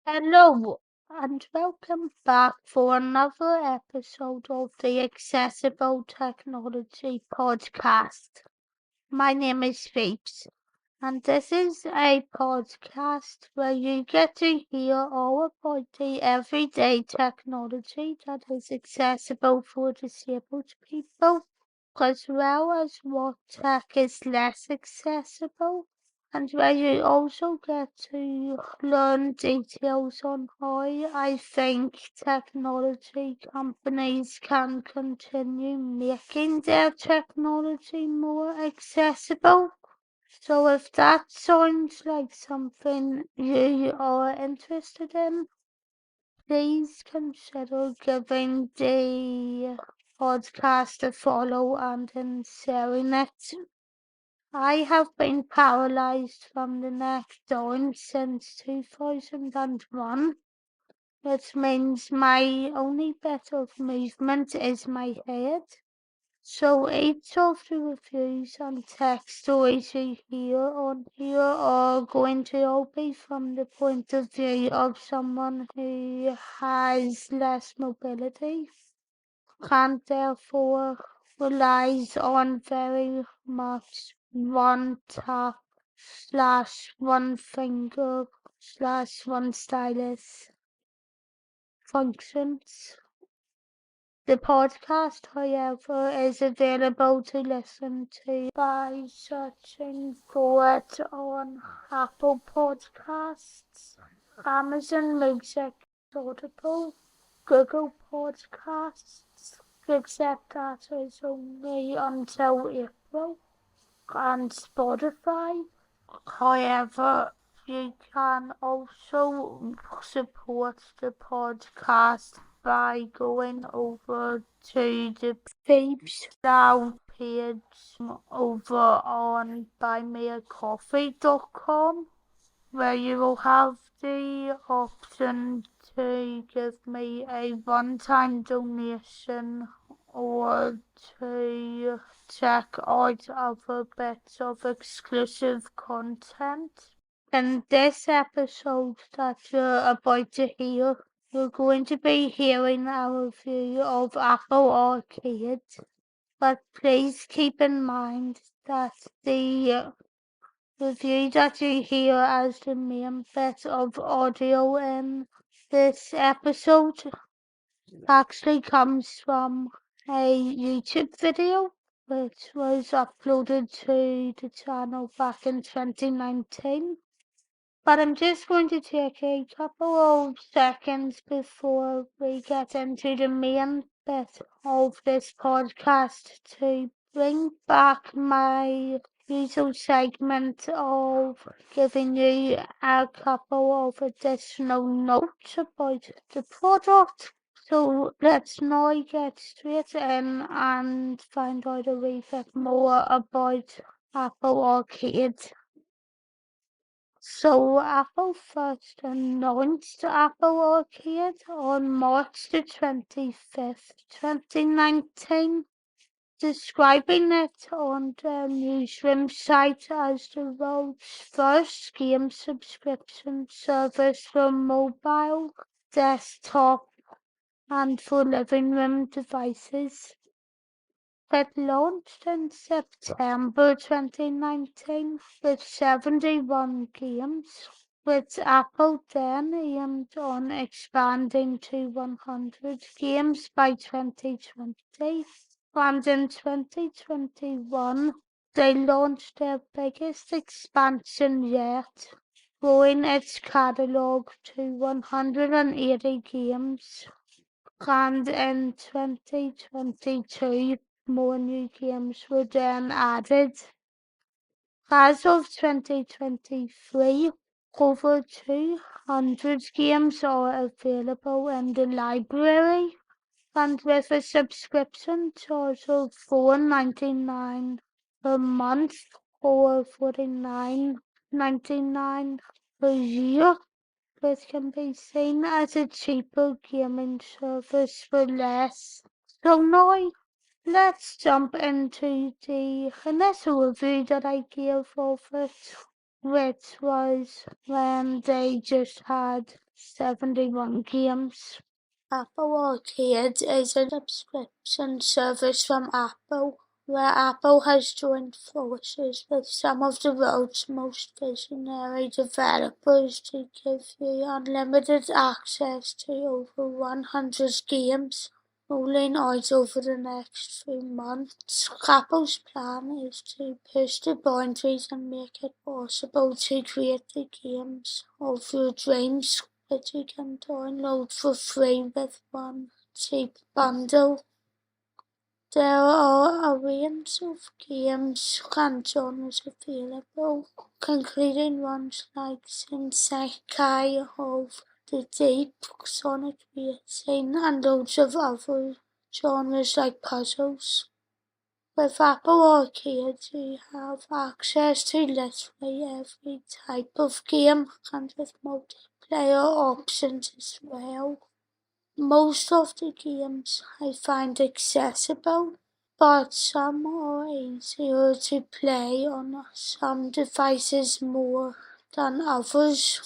Hello, and welcome back for another episode of the Accessible Technology Podcast. My name is Phoebes, and this is a podcast where you get to hear all about the everyday technology that is accessible for disabled people, as well as what tech is less accessible, and where you also get to learn details on how I think technology companies can continue making their technology more accessible. So if that sounds like something you are interested in, please consider giving the podcast a follow and then sharing it. I have been paralyzed from the neck down since 2001, which means my only bit of movement is my head. So each of the reviews and tech stories you hear on here are going to all be from the point of view of someone who has less mobility and therefore relies on very much one tap slash one finger slash one stylus functions. The podcast, however, is available to listen to by searching for it on Apple Podcasts, Amazon Music, Audible, Google Podcasts, except that is only until April, and Spotify. However, you can also support the podcast by going over to the Phoebes Now page over on buymeacoffee.com, where you will have the option to give me a one-time donation or to check out other bits of exclusive content. In this episode that you're about to hear, you're going to be hearing a review of Apple Arcade, but please keep in mind that the review that you hear as the main bit of audio in this episode actually comes from a YouTube video which was uploaded to the channel back in 2019. But I'm just going to take a couple of seconds before we get into the main bit of this podcast to bring back my usual segment of giving you a couple of additional notes about the product. So let's now get straight in and find out a wee bit more about Apple Arcade. So Apple first announced Apple Arcade on March the 25th, 2019, describing it on their newsroom site as the world's first game subscription service for mobile, desktop, and for living room devices. It launched in September 2019 with 71 games, with Apple then aimed on expanding to 100 games by 2020. And in 2021, they launched their biggest expansion yet, growing its catalogue to 180 games. And in 2022, more new games were then added. As of 2023, over 200 games are available in the library, and with a subscription charge of $4.99 per month or $49.99 per year, which can be seen as a cheaper gaming service for less. So now let's jump into the initial review that I gave of it, which was when they just had 71 games. Apple Arcade is a subscription service from Apple, where Apple has joined forces with some of the world's most visionary developers to give you unlimited access to over 100 games, rolling out over the next few months. Apple's plan is to push the boundaries and make it possible to create the games of your dreams, which you can download for free with one cheap bundle. There are a range of games and genres available, including ones like Isekai of the Deep, Sonic Racing, and loads of other genres like puzzles. With Apple Arcade, you have access to literally every type of game, and with multiplayer options as well. Most of the games I find accessible, but some are easier to play on some devices more than others.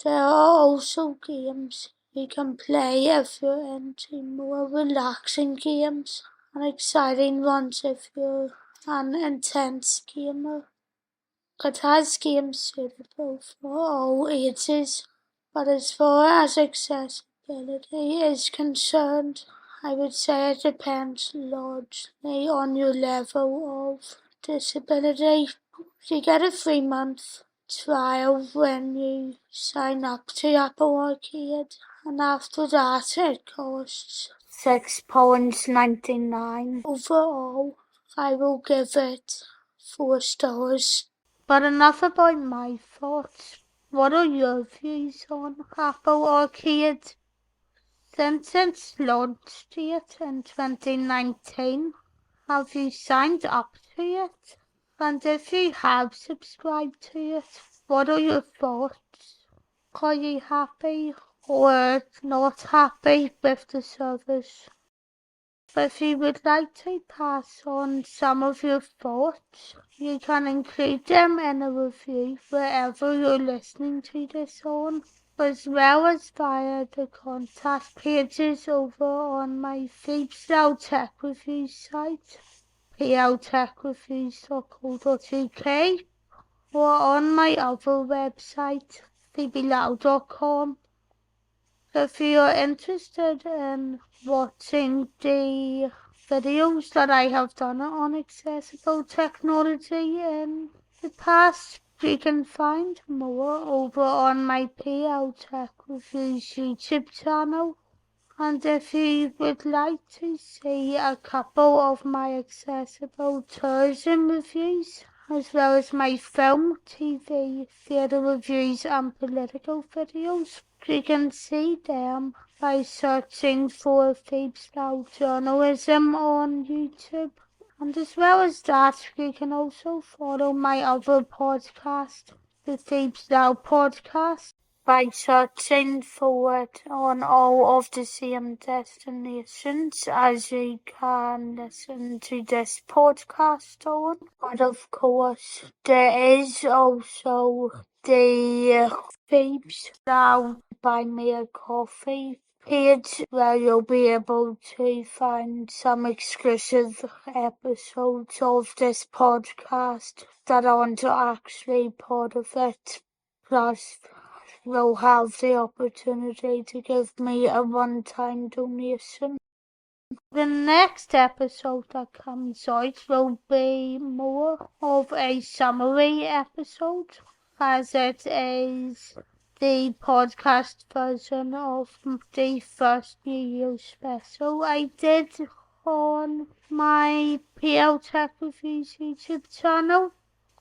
There are also games you can play if you're into more relaxing games, and exciting ones if you're an intense gamer. It has games suitable for all ages, but as far as accessibility is concerned, I would say it depends largely on your level of disability. You get a 3-month trial when you sign up to Apple Arcade, and after that it costs £6.99. Overall, I will give it 4 stars. But enough about my thoughts. What are your views on Apple Arcade? Since its launch date in 2019, have you signed up to it? And if you have subscribed to it, what are your thoughts? Are you happy or not happy with the service? If you would like to pass on some of your thoughts, you can include them in a review wherever you're listening to this on, as well as via the contact pages over on my Phoebesdale Tech Reviews site, pltechreviews.co.uk, or on my other website, phoebelau.com. If you are interested in watching the videos that I have done on accessible technology in the past, you can find more over on my PL Tech Reviews YouTube channel. And if you would like to see a couple of my accessible tourism reviews, as well as my film, TV, theatre reviews and political videos, you can see them by searching for Phoebesdale Journalism on YouTube. And as well as that, you can also follow my other podcast, the Phoebesdale Podcast, by searching for it on all of the same destinations as you can listen to this podcast on. But of course, there is also the Phoebesdale Buy Me a Coffee page where you'll be able to find some exclusive episodes of this podcast that aren't actually part of it. Plus, you'll have the opportunity to give me a one-time donation. The next episode that comes out will be more of a summary episode, as it is the podcast version of the first New Year's special I did on my PL Tech Reviews YouTube channel,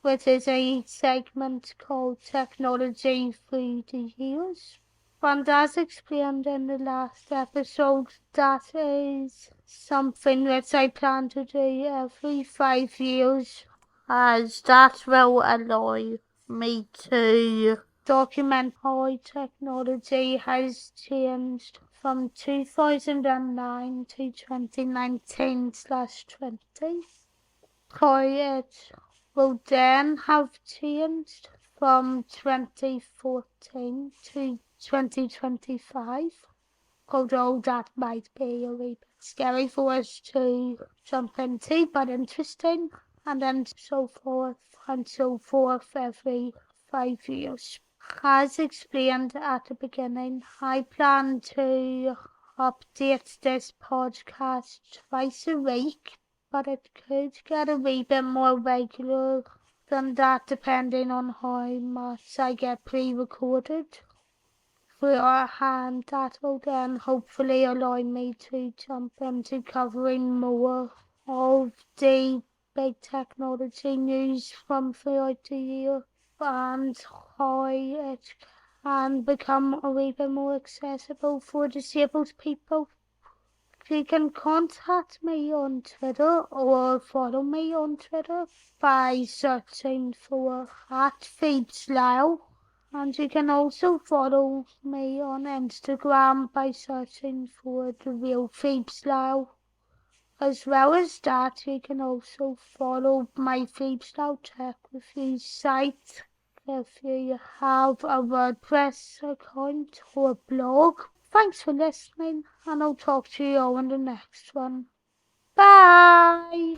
which is a segment called Technology Through the Years. And as explained in the last episode, that is something that I plan to do every 5 years, as that will allow me to document how technology has changed from 2009 to 2019/20. How it will then have changed from 2014 to 2025. Although that might be a wee bit scary for us to jump into, but interesting, and then so forth and so forth every 5 years. As explained at the beginning, I plan to update this podcast twice a week, but it could get a wee bit more regular than that depending on how much I get pre-recorded. For our hand, that will then hopefully allow me to jump into covering more of the big technology news from throughout the year and how it can become a wee bit more accessible for disabled people. You can contact me on Twitter or follow me on Twitter by searching for @FeebsLyle. And you can also follow me on Instagram by searching for The Real FeebsLyle. As well as that, you can also follow my FeebsLyle Tech Reviews site if you have a WordPress account or blog. Thanks for listening, and I'll talk to you all in the next one. Bye!